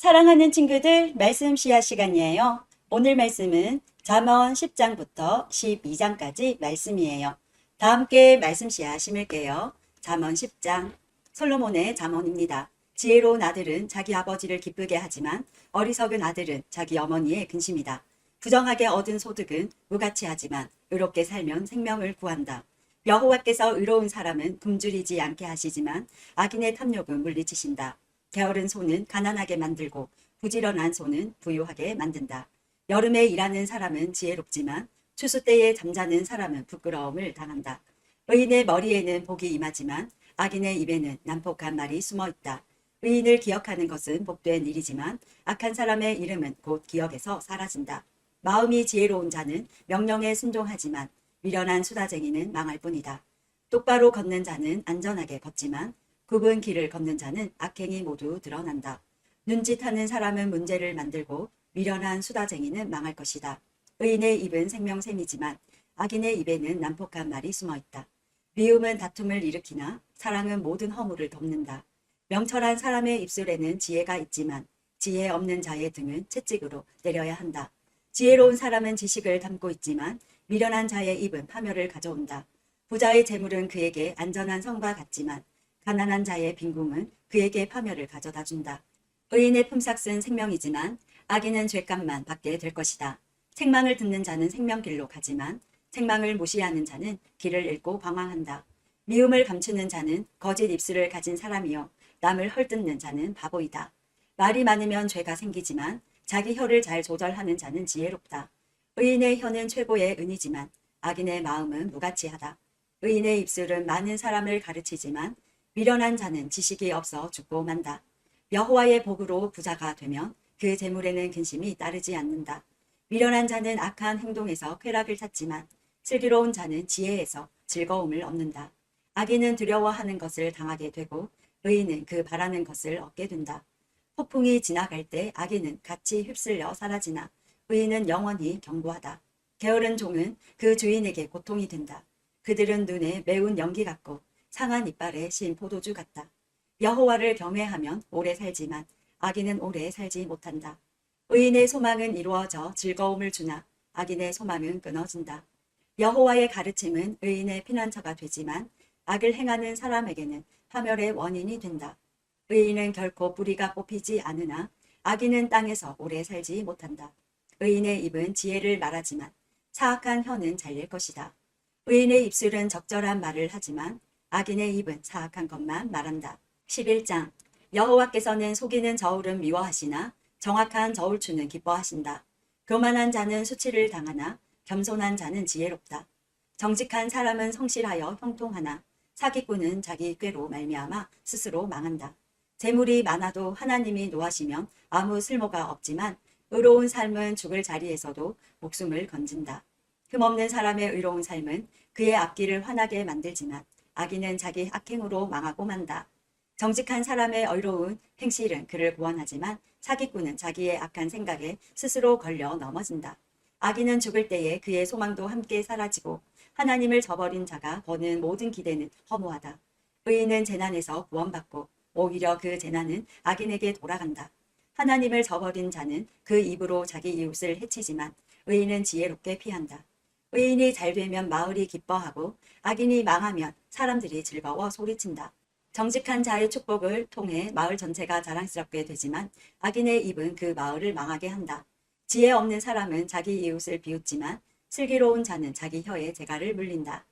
사랑하는 친구들, 말씀 씨앗 시간이에요. 오늘 말씀은 잠언 10장부터 12장까지 말씀이에요. 다 함께 말씀 씨앗 심을게요. 잠언 10장, 솔로몬의 잠언입니다. 지혜로운 아들은 자기 아버지를 기쁘게 하지만 어리석은 아들은 자기 어머니의 근심이다. 부정하게 얻은 소득은 무가치하지만 의롭게 살면 생명을 구한다. 여호와께서 의로운 사람은 굶주리지 않게 하시지만 악인의 탐욕은 물리치신다. 게으른 손은 가난하게 만들고 부지런한 손은 부유하게 만든다. 여름에 일하는 사람은 지혜롭지만 추수 때에 잠자는 사람은 부끄러움을 당한다. 의인의 머리에는 복이 임하지만 악인의 입에는 난폭한 말이 숨어 있다. 의인을 기억하는 것은 복된 일이지만 악한 사람의 이름은 곧 기억에서 사라진다. 마음이 지혜로운 자는 명령에 순종하지만 미련한 수다쟁이는 망할 뿐이다. 똑바로 걷는 자는 안전하게 걷지만 굽은 길을 걷는 자는 악행이 모두 드러난다. 눈짓하는 사람은 문제를 만들고 미련한 수다쟁이는 망할 것이다. 의인의 입은 생명샘이지만 악인의 입에는 난폭한 말이 숨어 있다. 미움은 다툼을 일으키나 사랑은 모든 허물을 덮는다. 명철한 사람의 입술에는 지혜가 있지만 지혜 없는 자의 등은 채찍으로 때려야 한다. 지혜로운 사람은 지식을 담고 있지만 미련한 자의 입은 파멸을 가져온다. 부자의 재물은 그에게 안전한 성과 같지만 가난한 자의 빈궁은 그에게 파멸을 가져다 준다. 의인의 품삯은 생명이지만 악인은 죄값만 받게 될 것이다. 책망을 듣는 자는 생명길로 가지만 책망을 무시하는 자는 길을 잃고 방황한다. 미움을 감추는 자는 거짓 입술을 가진 사람이요 남을 헐뜯는 자는 바보이다. 말이 많으면 죄가 생기지만 자기 혀를 잘 조절하는 자는 지혜롭다. 의인의 혀는 최고의 은이지만 악인의 마음은 무가치하다. 의인의 입술은 많은 사람을 가르치지만 미련한 자는 지식이 없어 죽고 만다. 여호와의 복으로 부자가 되면 그 재물에는 근심이 따르지 않는다. 미련한 자는 악한 행동에서 쾌락을 찾지만 슬기로운 자는 지혜에서 즐거움을 얻는다. 악인은 두려워하는 것을 당하게 되고 의인은 그 바라는 것을 얻게 된다. 폭풍이 지나갈 때 악인은 같이 휩쓸려 사라지나 의인은 영원히 견고하다. 게으른 종은 그 주인에게 고통이 된다. 그들은 눈에 매운 연기 같고 상한 이빨에 신 포도주 같다. 여호와를 경외하면 오래 살지만 악인은 오래 살지 못한다. 의인의 소망은 이루어져 즐거움을 주나 악인의 소망은 끊어진다. 여호와의 가르침은 의인의 피난처가 되지만 악을 행하는 사람에게는 파멸의 원인이 된다. 의인은 결코 뿌리가 뽑히지 않으나 악인은 땅에서 오래 살지 못한다. 의인의 입은 지혜를 말하지만 사악한 혀는 잘릴 것이다. 의인의 입술은 적절한 말을 하지만 악인의 입은 사악한 것만 말한다. 11장 여호와께서는 속이는 저울은 미워하시나 정확한 저울추는 기뻐하신다. 교만한 자는 수치를 당하나 겸손한 자는 지혜롭다. 정직한 사람은 성실하여 형통하나 사기꾼은 자기 꾀로 말미암아 스스로 망한다. 재물이 많아도 하나님이 노하시면 아무 쓸모가 없지만 의로운 삶은 죽을 자리에서도 목숨을 건진다. 흠없는 사람의 의로운 삶은 그의 앞길을 환하게 만들지만 악인은 자기 악행으로 망하고 만다. 정직한 사람의 의로운 행실은 그를 구원하지만 사기꾼은 자기의 악한 생각에 스스로 걸려 넘어진다. 악인은 죽을 때에 그의 소망도 함께 사라지고 하나님을 저버린 자가 버는 모든 기대는 허무하다. 의인은 재난에서 구원받고 오히려 그 재난은 악인에게 돌아간다. 하나님을 저버린 자는 그 입으로 자기 이웃을 해치지만 의인은 지혜롭게 피한다. 의인이 잘되면 마을이 기뻐하고 악인이 망하면 사람들이 즐거워 소리친다. 정직한 자의 축복을 통해 마을 전체가 자랑스럽게 되지만 악인의 입은 그 마을을 망하게 한다. 지혜 없는 사람은 자기 이웃을 비웃지만 슬기로운 자는 자기 혀에 재갈을 물린다.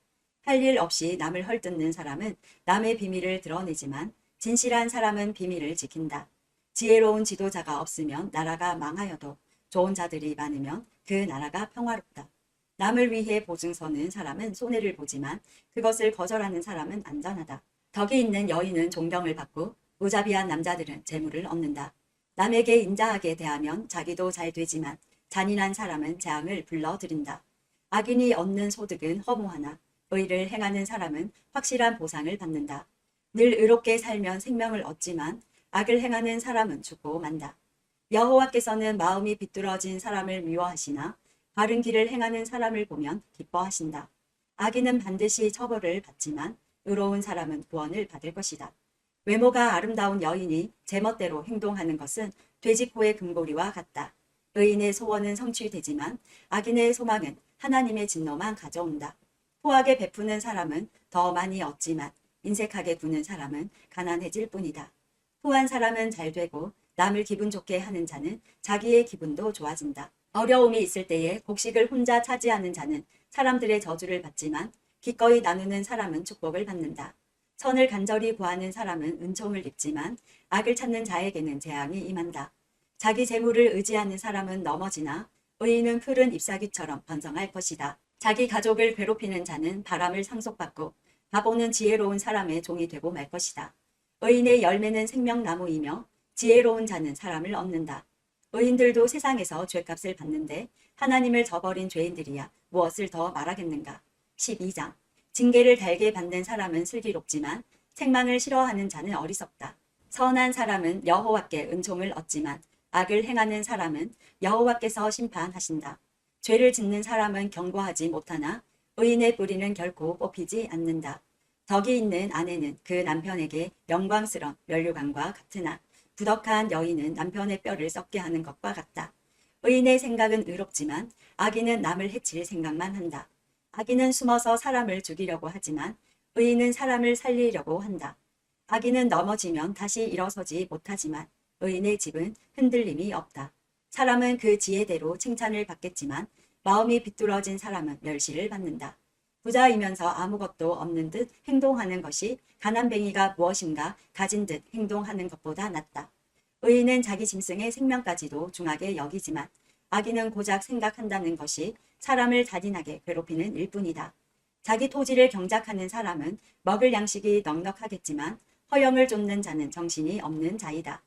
할 일 없이 남을 헐뜯는 사람은 남의 비밀을 드러내지만 진실한 사람은 비밀을 지킨다. 지혜로운 지도자가 없으면 나라가 망하여도 좋은 자들이 많으면 그 나라가 평화롭다. 남을 위해 보증 서는 사람은 손해를 보지만 그것을 거절하는 사람은 안전하다. 덕이 있는 여인은 존경을 받고 무자비한 남자들은 재물을 얻는다. 남에게 인자하게 대하면 자기도 잘 되지만 잔인한 사람은 재앙을 불러들인다. 악인이 얻는 소득은 허무하나 의를 행하는 사람은 확실한 보상을 받는다. 늘 의롭게 살면 생명을 얻지만 악을 행하는 사람은 죽고 만다. 여호와께서는 마음이 비뚤어진 사람을 미워하시나 바른 길을 행하는 사람을 보면 기뻐하신다. 악인은 반드시 처벌을 받지만 의로운 사람은 구원을 받을 것이다. 외모가 아름다운 여인이 제멋대로 행동하는 것은 돼지코의 금고리와 같다. 의인의 소원은 성취되지만 악인의 소망은 하나님의 진노만 가져온다. 후하게 베푸는 사람은 더 많이 얻지만 인색하게 구는 사람은 가난해질 뿐이다. 후한 사람은 잘 되고 남을 기분 좋게 하는 자는 자기의 기분도 좋아진다. 어려움이 있을 때에 곡식을 혼자 차지하는 자는 사람들의 저주를 받지만 기꺼이 나누는 사람은 축복을 받는다. 선을 간절히 구하는 사람은 은총을 입지만 악을 찾는 자에게는 재앙이 임한다. 자기 재물을 의지하는 사람은 넘어지나 의인은 푸른 잎사귀처럼 번성할 것이다. 자기 가족을 괴롭히는 자는 바람을 상속받고 바보는 지혜로운 사람의 종이 되고 말 것이다. 의인의 열매는 생명나무이며 지혜로운 자는 사람을 얻는다. 의인들도 세상에서 죗값을 받는데 하나님을 저버린 죄인들이야 무엇을 더 말하겠는가. 12장. 징계를 달게 받는 사람은 슬기롭지만 책망을 싫어하는 자는 어리석다. 선한 사람은 여호와께 은총을 얻지만 악을 행하는 사람은 여호와께서 심판하신다. 죄를 짓는 사람은 경고하지 못하나 의인의 뿌리는 결코 뽑히지 않는다. 덕이 있는 아내는 그 남편에게 영광스러운 면류관과 같으나 부덕한 여인은 남편의 뼈를 썩게 하는 것과 같다. 의인의 생각은 의롭지만 악인은 남을 해칠 생각만 한다. 악인은 숨어서 사람을 죽이려고 하지만 의인은 사람을 살리려고 한다. 악인은 넘어지면 다시 일어서지 못하지만 의인의 집은 흔들림이 없다. 사람은 그 지혜대로 칭찬을 받겠지만 마음이 비뚤어진 사람은 멸시를 받는다. 부자이면서 아무것도 없는 듯 행동하는 것이 가난뱅이가 무엇인가 가진 듯 행동하는 것보다 낫다. 의인은 자기 짐승의 생명까지도 중하게 여기지만 악인은 고작 생각한다는 것이 사람을 잔인하게 괴롭히는 일뿐이다. 자기 토지를 경작하는 사람은 먹을 양식이 넉넉하겠지만 허영을 쫓는 자는 정신이 없는 자이다.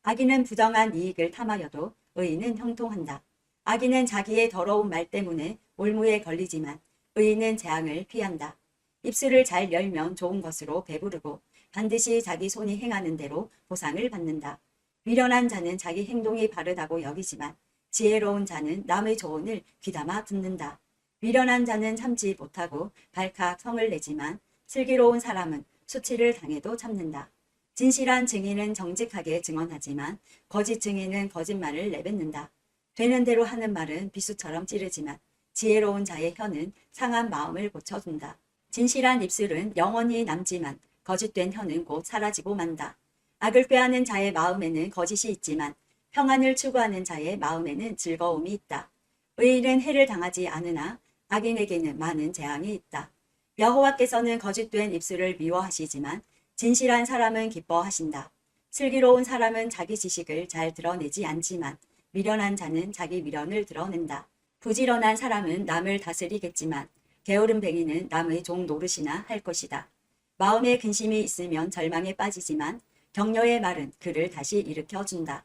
악인은 부정한 이익을 탐하여도 의인은 형통한다. 악인은 자기의 더러운 말 때문에 올무에 걸리지만 의인은 재앙을 피한다. 입술을 잘 열면 좋은 것으로 배부르고 반드시 자기 손이 행하는 대로 보상을 받는다. 미련한 자는 자기 행동이 바르다고 여기지만 지혜로운 자는 남의 조언을 귀담아 듣는다. 미련한 자는 참지 못하고 발칵 성을 내지만 슬기로운 사람은 수치를 당해도 참는다. 진실한 증인은 정직하게 증언하지만 거짓 증인은 거짓말을 내뱉는다. 되는 대로 하는 말은 비수처럼 찌르지만 지혜로운 자의 혀는 상한 마음을 고쳐준다. 진실한 입술은 영원히 남지만 거짓된 혀는 곧 사라지고 만다. 악을 꾀하는 자의 마음에는 거짓이 있지만 평안을 추구하는 자의 마음에는 즐거움이 있다. 의인은 해를 당하지 않으나 악인에게는 많은 재앙이 있다. 여호와께서는 거짓된 입술을 미워하시지만 진실한 사람은 기뻐하신다. 슬기로운 사람은 자기 지식을 잘 드러내지 않지만 미련한 자는 자기 미련을 드러낸다. 부지런한 사람은 남을 다스리겠지만 게으름뱅이는 남의 종 노릇이나 할 것이다. 마음에 근심이 있으면 절망에 빠지지만 격려의 말은 그를 다시 일으켜준다.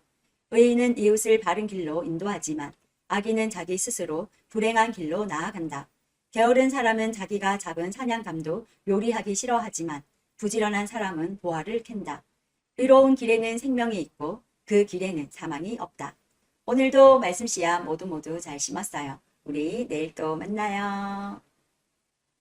의인은 이웃을 바른 길로 인도하지만 악인은 자기 스스로 불행한 길로 나아간다. 게으른 사람은 자기가 잡은 사냥감도 요리하기 싫어하지만 부지런한 사람은 보화를 캔다. 의로운 길에는 생명이 있고 그 길에는 사망이 없다. 오늘도 말씀 씨앗 모두 잘 심었어요. 우리 내일 또 만나요.